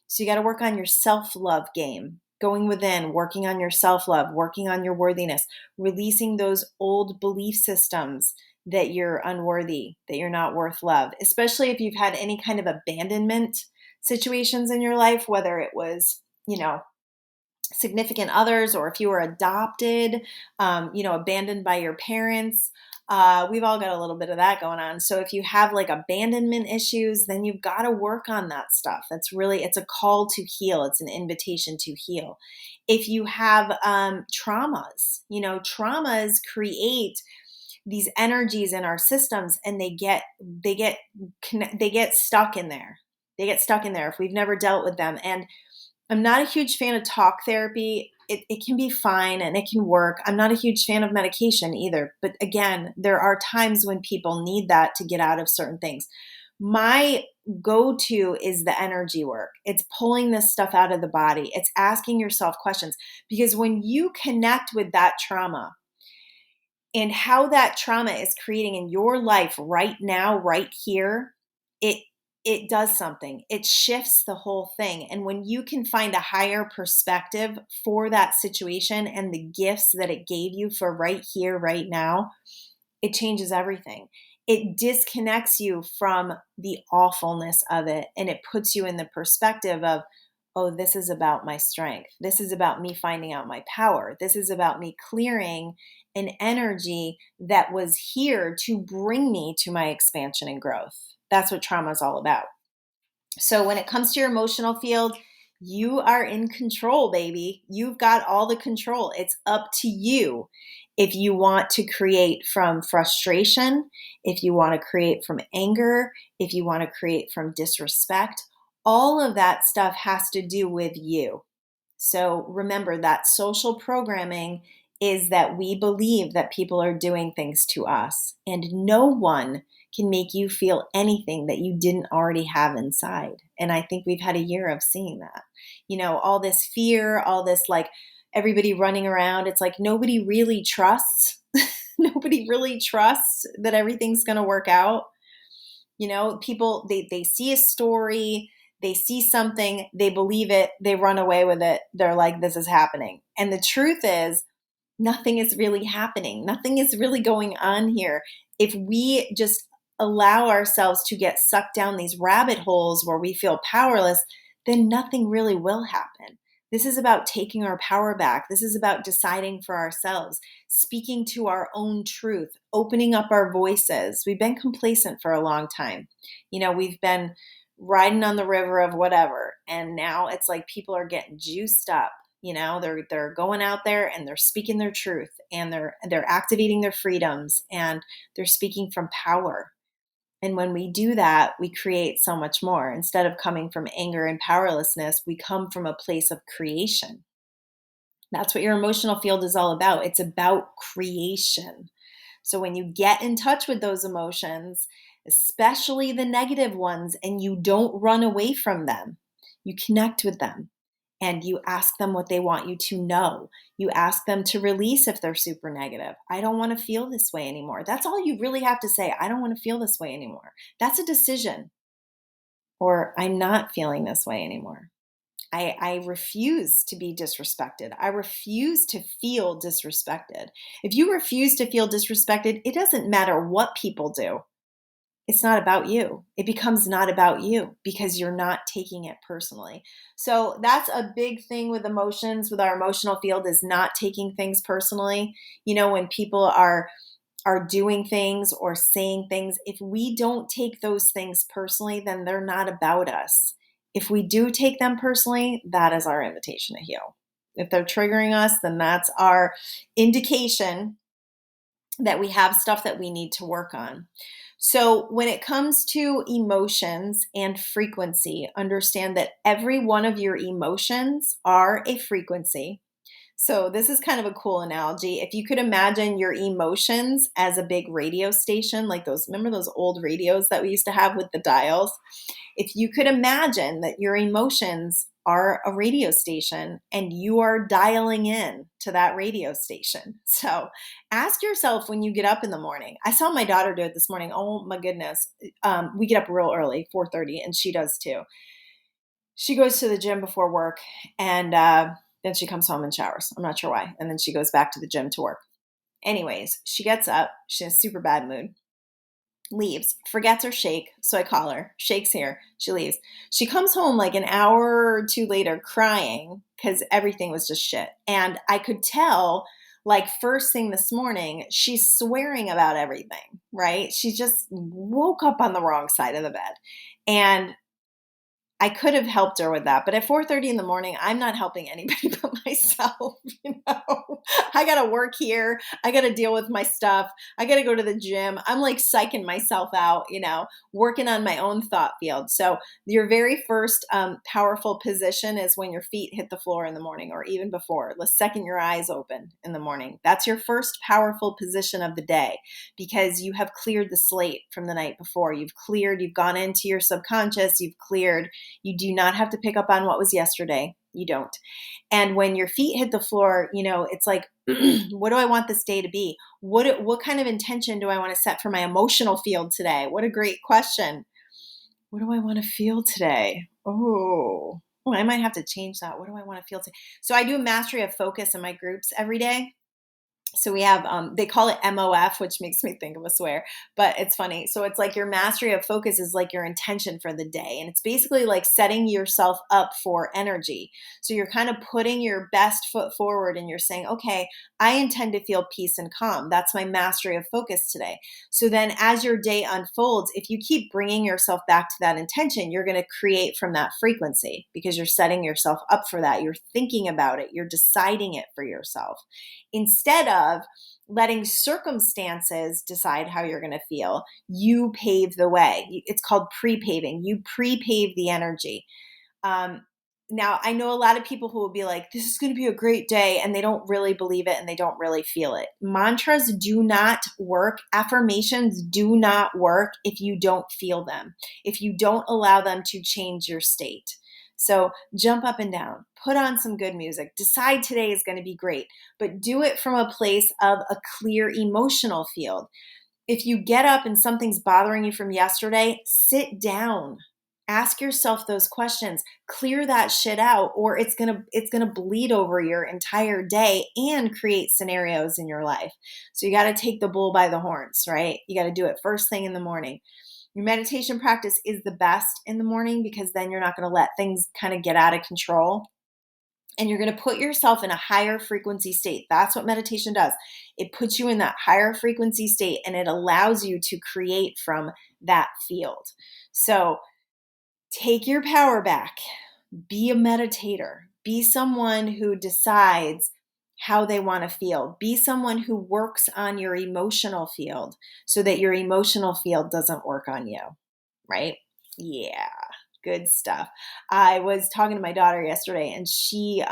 So you got to work on your self-love game, going within, working on your self-love, working on your worthiness, releasing those old belief systems that you're unworthy, that you're not worth love, especially if you've had any kind of abandonment situations in your life, whether it was, significant others, or if you were adopted, abandoned by your parents. We've all got a little bit of that going on. So if you have like abandonment issues, then you've got to work on that stuff. It's a call to heal. It's an invitation to heal. If you have traumas create these energies in our systems, and they get stuck in there. They get stuck in there if we've never dealt with them. And I'm not a huge fan of talk therapy. It can be fine and it can work. I'm not a huge fan of medication either. But again, there are times when people need that to get out of certain things. My go-to is the energy work. It's pulling this stuff out of the body. It's asking yourself questions, because when you connect with that trauma and how that trauma is creating in your life right now, right here, it does something. It shifts the whole thing. And when you can find a higher perspective for that situation and the gifts that it gave you for right here, right now, it changes everything. It disconnects you from the awfulness of it, and it puts you in the perspective of, oh, this is about my strength. This is about me finding out my power. This is about me clearing an energy that was here to bring me to my expansion and growth. That's what trauma is all about. So when it comes to your emotional field, you are in control, baby. You've got all the control. It's up to you. If you want to create from frustration, if you want to create from anger, if you want to create from disrespect, all of that stuff has to do with you. So remember that social programming is that we believe that people are doing things to us, and no one can make you feel anything that you didn't already have inside. And I think we've had a year of seeing that. All this fear, all this, like, everybody running around. It's like nobody really trusts. Nobody really trusts that everything's going to work out. People, they see a story, they see something, they believe it, they run away with it. They're like, this is happening. And the truth is, nothing is really happening. Nothing is really going on here. If we just allow ourselves to get sucked down these rabbit holes where we feel powerless, then nothing really will happen. This is about taking our power back. This is about deciding for ourselves, speaking to our own truth, opening up our voices. We've been complacent for a long time. We've been riding on the river of whatever. And now it's like people are getting juiced up. They're going out there and they're speaking their truth, and they're activating their freedoms, and they're speaking from power. And when we do that, we create so much more. Instead of coming from anger and powerlessness, we come from a place of creation. That's what your emotional field is all about. It's about creation. So when you get in touch with those emotions, especially the negative ones, and you don't run away from them, you connect with them. And you ask them what they want you to know. You ask them to release if they're super negative. I don't want to feel this way anymore. That's all you really have to say. I don't want to feel this way anymore. That's a decision. Or I'm not feeling this way anymore. I refuse to be disrespected. I refuse to feel disrespected. If you refuse to feel disrespected, it doesn't matter what people do. It's not about you. It becomes not about you because you're not taking it personally. So that's a big thing with emotions, with our emotional field, is not taking things personally. When people are doing things or saying things, if we don't take those things personally, then they're not about us. If we do take them personally, that is our invitation to heal. If they're triggering us, then that's our indication that we have stuff that we need to work on. So when it comes to emotions and frequency, understand that every one of your emotions are a frequency. So this is kind of a cool analogy. If you could imagine your emotions as a big radio station, like remember those old radios that we used to have with the dials? If you could imagine that your emotions are a radio station and you are dialing in to that radio station. So ask yourself when you get up in the morning. I saw my daughter do it this morning. Oh my goodness. We get up real early, 4:30, and she does too. She goes to the gym before work, and then she comes home and showers. I'm not sure why. And then she goes back to the gym to work. Anyways, she gets up. She's in a super bad mood. Leaves, forgets her shake. So I call her. Shake's here. She leaves. She comes home like an hour or two later crying because everything was just shit. And I could tell, like, first thing this morning, she's swearing about everything, right? She just woke up on the wrong side of the bed. And I could have helped her with that, but at 4:30 in the morning, I'm not helping anybody but myself. I got to work here. I got to deal with my stuff. I got to go to the gym. I'm like psyching myself out, working on my own thought field. So your very first powerful position is when your feet hit the floor in the morning, or even before. The second your eyes open in the morning, that's your first powerful position of the day, because you have cleared the slate from the night before. You've gone into your subconscious. You've cleared. You do not have to pick up on what was yesterday. You don't. And when your feet hit the floor, it's like, what do I want this day to be? What kind of intention do I want to set for my emotional field today? What a great question. What do I want to feel today? Oh, I might have to change that. What do I want to feel today? So I do mastery of focus in my groups every day. So we have, they call it MOF, which makes me think of a swear, but it's funny. So it's like your mastery of focus is like your intention for the day. And it's basically like setting yourself up for energy. So you're kind of putting your best foot forward and you're saying, okay, I intend to feel peace and calm. That's my mastery of focus today. So then as your day unfolds, if you keep bringing yourself back to that intention, you're going to create from that frequency, because you're setting yourself up for that. You're thinking about it. You're deciding it for yourself, instead of letting circumstances decide how you're going to feel. You pave the way. It's called pre-paving. You pre-pave the energy. Now, I know a lot of people who will be like, this is going to be a great day, and they don't really believe it and they don't really feel it. Mantras do not work. Affirmations do not work if you don't feel them, if you don't allow them to change your state. So jump up and down, put on some good music, decide today is going to be great, but do it from a place of a clear emotional field. If you get up and something's bothering you from yesterday, sit down. Ask yourself those questions. Clear that shit out, or it's gonna bleed over your entire day and create scenarios in your life. So you got to take the bull by the horns, right? You got to do it first thing in the morning. Your meditation practice is the best in the morning, because then you're not going to let things kind of get out of control. And you're going to put yourself in a higher frequency state. That's what meditation does. It puts you in that higher frequency state, and it allows you to create from that field. So take your power back. Be a meditator. Be someone who decides how they want to feel. Be someone who works on your emotional field so that your emotional field doesn't work on you, right? Yeah, good stuff. I was talking to my daughter yesterday, and she,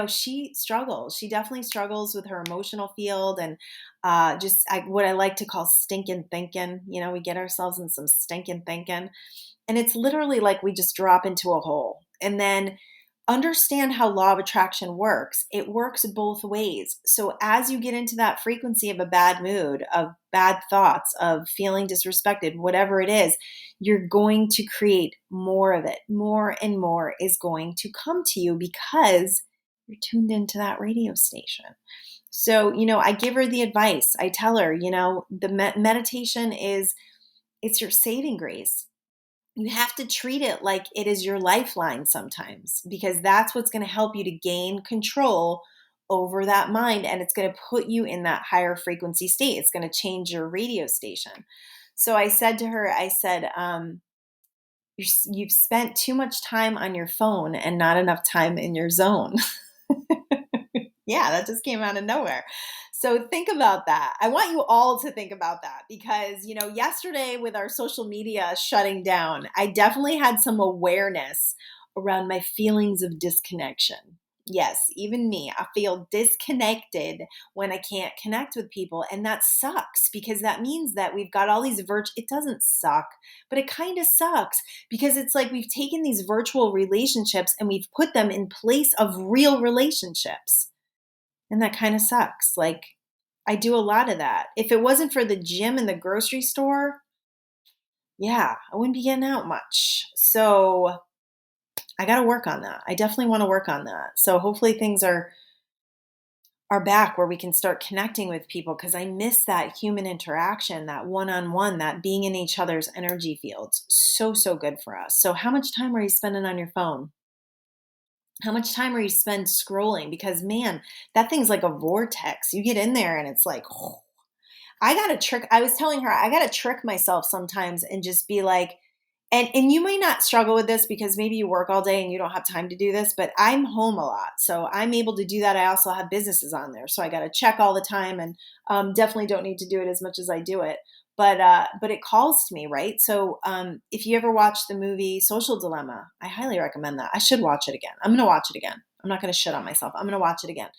she struggles. She definitely struggles with her emotional field, and what I like to call stinking thinking. We get ourselves in some stinking thinking, and it's literally like we just drop into a hole. And then understand how law of attraction works. It works both ways. So as you get into that frequency of a bad mood, of bad thoughts, of feeling disrespected, whatever it is, you're going to create more of it. More and more is going to come to you because you're tuned into that radio station. So, I give her the advice. I tell her, the meditation it's your saving grace. You have to treat it like it is your lifeline sometimes, because that's what's going to help you to gain control over that mind, and it's going to put you in that higher frequency state. It's going to change your radio station. So I said to her, you've spent too much time on your phone and not enough time in your zone. Yeah, that just came out of nowhere. So think about that. I want you all to think about that, because, yesterday with our social media shutting down, I definitely had some awareness around my feelings of disconnection. Yes, even me. I feel disconnected when I can't connect with people. And that sucks because that means that we've got all these it doesn't suck, but it kind of sucks because it's like we've taken these virtual relationships and we've put them in place of real relationships. And that kind of sucks. Like, I do a lot of that. If it wasn't for the gym and the grocery store, yeah, I wouldn't be getting out much. So I got to work on that. I definitely want to work on that. So hopefully things are back where we can start connecting with people because I miss that human interaction, that one-on-one, that being in each other's energy fields. So, so good for us. So how much time are you spending on your phone? How much time are you spend scrolling? Because man, that thing's like a vortex. You get in there and it's like, I was telling her, I got to trick myself sometimes and just be like, and you may not struggle with this because maybe you work all day and you don't have time to do this, but I'm home a lot. So I'm able to do that. I also have businesses on there. So I got to check all the time and definitely don't need to do it as much as I do it. But it calls to me, right? So if you ever watch the movie Social Dilemma, I highly recommend that. I should watch it again. I'm going to watch it again. I'm not going to shit on myself. I'm going to watch it again.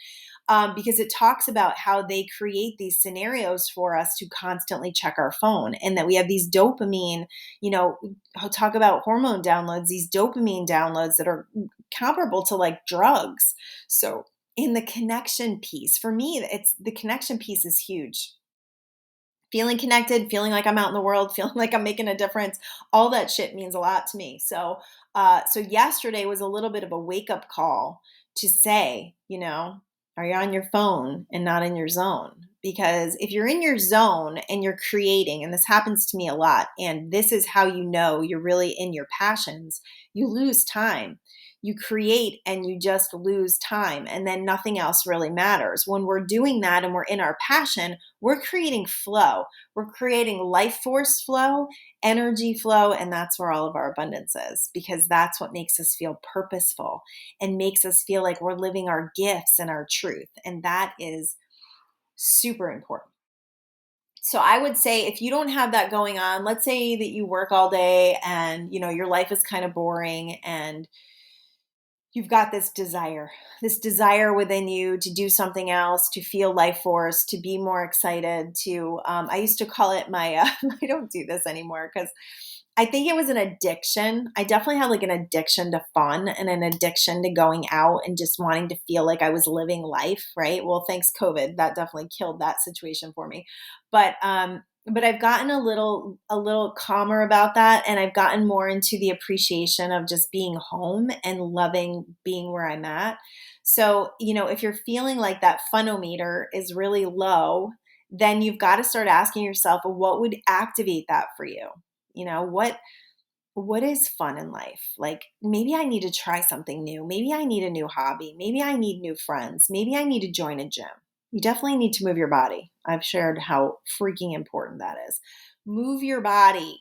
Because it talks about how they create these scenarios for us to constantly check our phone and that we have these dopamine, I'll talk about hormone downloads, these dopamine downloads that are comparable to like drugs. So in the connection piece, for me, it's the connection piece is huge. Feeling connected, feeling like I'm out in the world, feeling like I'm making a difference, all that shit means a lot to me. So yesterday was a little bit of a wake up call to say, are you on your phone and not in your zone? Because if you're in your zone and you're creating, and this happens to me a lot, and this is how you know you're really in your passions, you lose time. You create and you just lose time, and then nothing else really matters. When we're doing that and we're in our passion, we're creating flow. We're creating life force flow, energy flow, and that's where all of our abundance is because that's what makes us feel purposeful and makes us feel like we're living our gifts and our truth. And that is super important. So I would say if you don't have that going on, let's say that you work all day and your life is kind of boring and you've got this desire within you to do something else, to feel life force, to be more excited, I used to call it I don't do this anymore because I think it was an addiction. I definitely had like an addiction to fun and an addiction to going out and just wanting to feel like I was living life, right? Well, thanks COVID, that definitely killed that situation for me. But I've gotten a little calmer about that, and I've gotten more into the appreciation of just being home and loving being where I'm at. So, if you're feeling like that funometer is really low, then you've got to start asking yourself, well, what would activate that for you? What is fun in life? Like maybe I need to try something new. Maybe I need a new hobby. Maybe I need new friends. Maybe I need to join a gym. You definitely need to move your body. I've shared how freaking important that is. Move your body,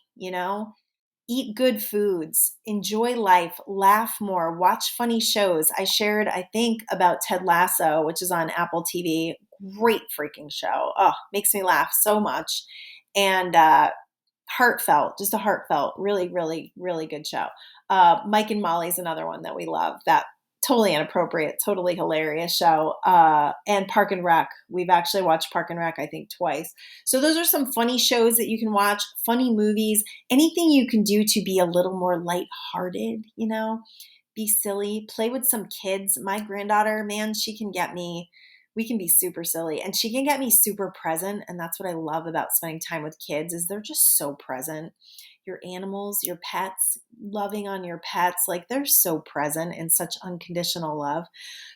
eat good foods, enjoy life, laugh more, watch funny shows. I shared, I think, about Ted Lasso, which is on Apple TV. Great freaking show. Oh, makes me laugh so much. And just a heartfelt, really, really, really good show. Mike and Molly's another one that we love. That totally inappropriate, totally hilarious show. And Park and Rec. We've actually watched Park and Rec, I think, twice. So those are some funny shows that you can watch, funny movies, anything you can do to be a little more lighthearted, be silly, play with some kids. My granddaughter, man, we can be super silly and she can get me super present. And that's what I love about spending time with kids is they're just so present. Your animals, your pets, loving on your pets, like they're so present in such unconditional love.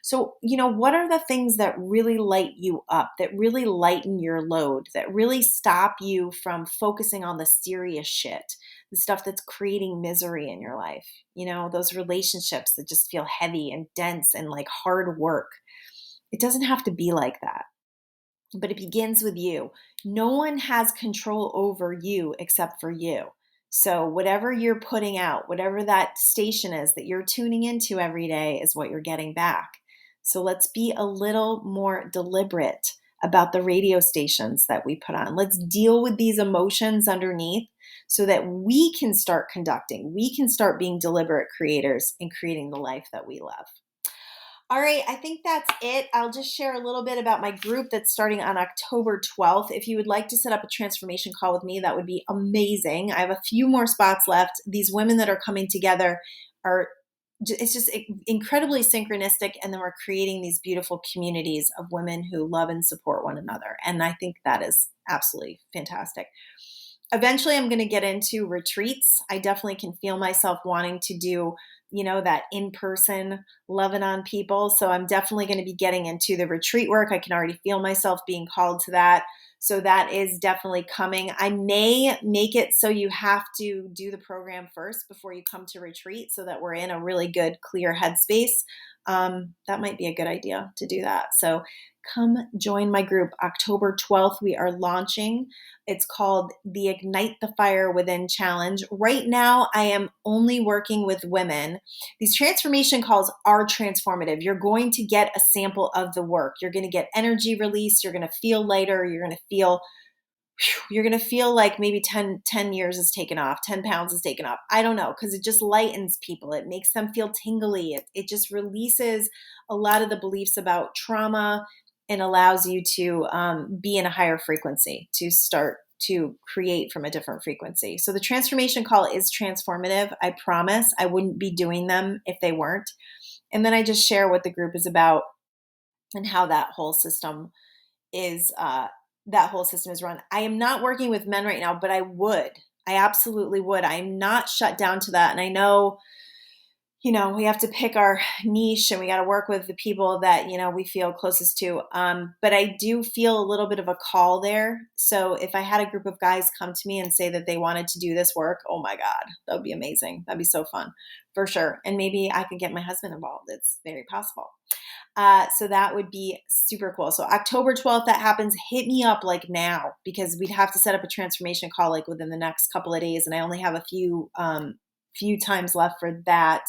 So, what are the things that really light you up, that really lighten your load, that really stop you from focusing on the serious shit, the stuff that's creating misery in your life? Those relationships that just feel heavy and dense and like hard work. It doesn't have to be like that, but it begins with you. No one has control over you except for you. So whatever you're putting out, whatever that station is that you're tuning into every day is what you're getting back. So let's be a little more deliberate about the radio stations that we put on. Let's deal with these emotions underneath so that we can start conducting. We can start being deliberate creators and creating the life that we love. All right, I think that's it. I'll just share a little bit about my group that's starting on October 12th. If you would like to set up a transformation call with me, that would be amazing. I have a few more spots left. These women that are coming together are it's just incredibly synchronistic, and then we're creating these beautiful communities of women who love and support one another. And I think that is absolutely fantastic. Eventually I'm going to get into retreats. I definitely can feel myself wanting to do, that in-person loving on people. So I'm definitely going to be getting into the retreat work. I can already feel myself being called to that. So that is definitely coming. I may make it so you have to do the program first before you come to retreat so that we're in a really good, clear headspace. That might be a good idea to do that. So come join my group. October 12th, we are launching. It's called the Ignite the Fire Within Challenge. Right now, I am only working with women. These transformation calls are transformative. You're going to get a sample of the work. You're going to get energy release. You're going to feel lighter. You're going to feel like maybe 10 years is taken off, 10 pounds is taken off. I don't know, because it just lightens people. It makes them feel tingly. It just releases a lot of the beliefs about trauma and allows you to be in a higher frequency, to start to create from a different frequency. So the transformation call is transformative. I promise I wouldn't be doing them if they weren't. And then I just share what the group is about and how that whole system is run. I am not working with men right now, but I would. I absolutely would. I'm not shut down to that. And I know, we have to pick our niche and we got to work with the people that, we feel closest to. But I do feel a little bit of a call there. So if I had a group of guys come to me and say that they wanted to do this work, oh my God, that would be amazing. That'd be so fun for sure. And maybe I could get my husband involved. It's very possible. So that would be super cool. So October 12th, that happens. Hit me up like now, because we'd have to set up a transformation call like within the next couple of days. And I only have a few times left for that.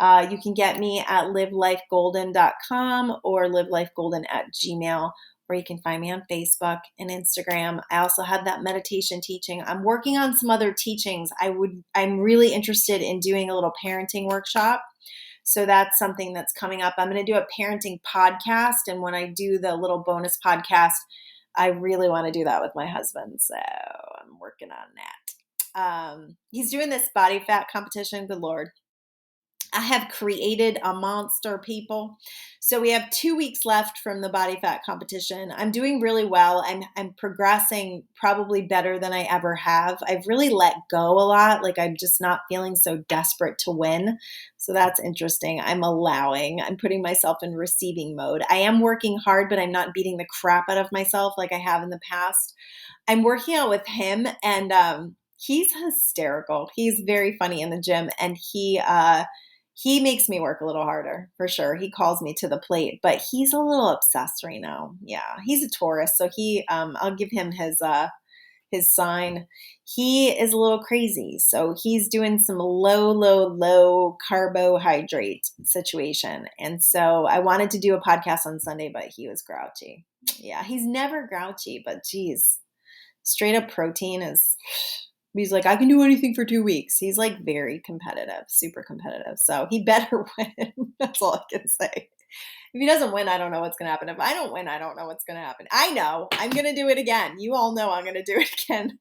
You can get me at livelifegolden.com or livelifegolden@gmail, or you can find me on Facebook and Instagram. I also have that meditation teaching. I'm working on some other teachings. I'm really interested in doing a little parenting workshop. So that's something that's coming up. I'm going to do a parenting podcast. And when I do the little bonus podcast, I really want to do that with my husband. So I'm working on that. He's doing this body fat competition. Good Lord. I have created a monster, people. So we have 2 weeks left from the body fat competition. I'm doing really well. I'm progressing probably better than I ever have. I've really let go a lot. Like, I'm just not feeling so desperate to win. So that's interesting. I'm putting myself in receiving mode. I am working hard, but I'm not beating the crap out of myself like I have in the past. I'm working out with him, and he's hysterical. He's very funny in the gym, and he makes me work a little harder, for sure. He calls me to the plate, but he's a little obsessed right now. Yeah, he's a Taurus, so I'll give him his sign. He is a little crazy, so he's doing some low carbohydrate situation. And so I wanted to do a podcast on Sunday, but he was grouchy. Yeah, he's never grouchy, but geez, straight up protein is... He's like, I can do anything for 2 weeks. He's like very competitive, super competitive. So he better win. That's all I can say. If he doesn't win, I don't know what's going to happen. If I don't win, I don't know what's going to happen. I know I'm going to do it again. You all know I'm going to do it again.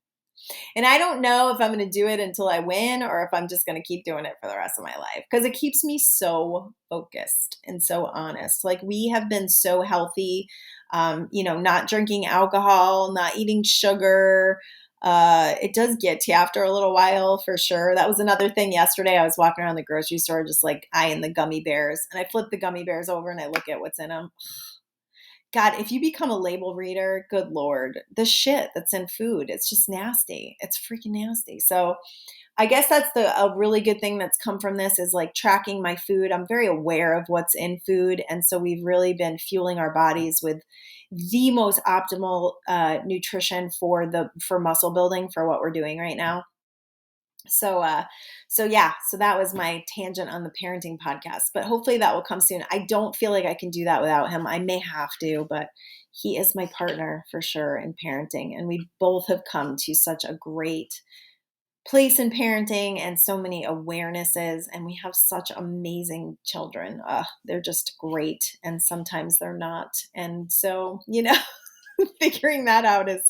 And I don't know if I'm going to do it until I win or if I'm just going to keep doing it for the rest of my life, because it keeps me so focused and so honest. Like, we have been so healthy, not drinking alcohol, not eating sugar. It does get to you after a little while, for sure. That was another thing yesterday. I was walking around the grocery store just like eyeing the gummy bears, and I flip the gummy bears over and I look at what's in them. God, if you become a label reader, good Lord, the shit that's in food, it's just nasty. It's freaking nasty. So I guess that's a really good thing that's come from this, is like tracking my food. I'm very aware of what's in food. And so we've really been fueling our bodies with the most optimal nutrition for muscle building for what we're doing right now. So that was my tangent on the parenting podcast, but hopefully that will come soon. I don't feel like I can do that without him. I may have to, but he is my partner for sure in parenting. And we both have come to such a great place in parenting and so many awarenesses. And we have such amazing children. They're just great. And sometimes they're not. And so, figuring that out is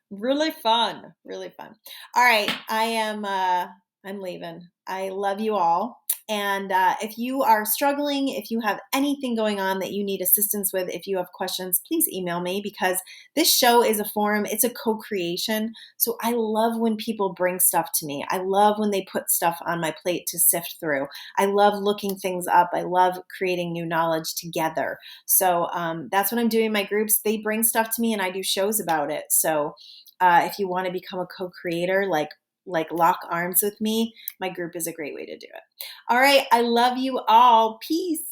really fun. Really fun. All right. I'm leaving. I love you all. And if you are struggling, if you have anything going on that you need assistance with, if you have questions, please email me, because this show is a forum. It's a co-creation. So I love when people bring stuff to me. I love when they put stuff on my plate to sift through. I love looking things up. I love creating new knowledge together. So that's what I'm doing in my groups. They bring stuff to me and I do shows about it. So if you want to become a co-creator, like lock arms with me, my group is a great way to do it. All right. I love you all. Peace.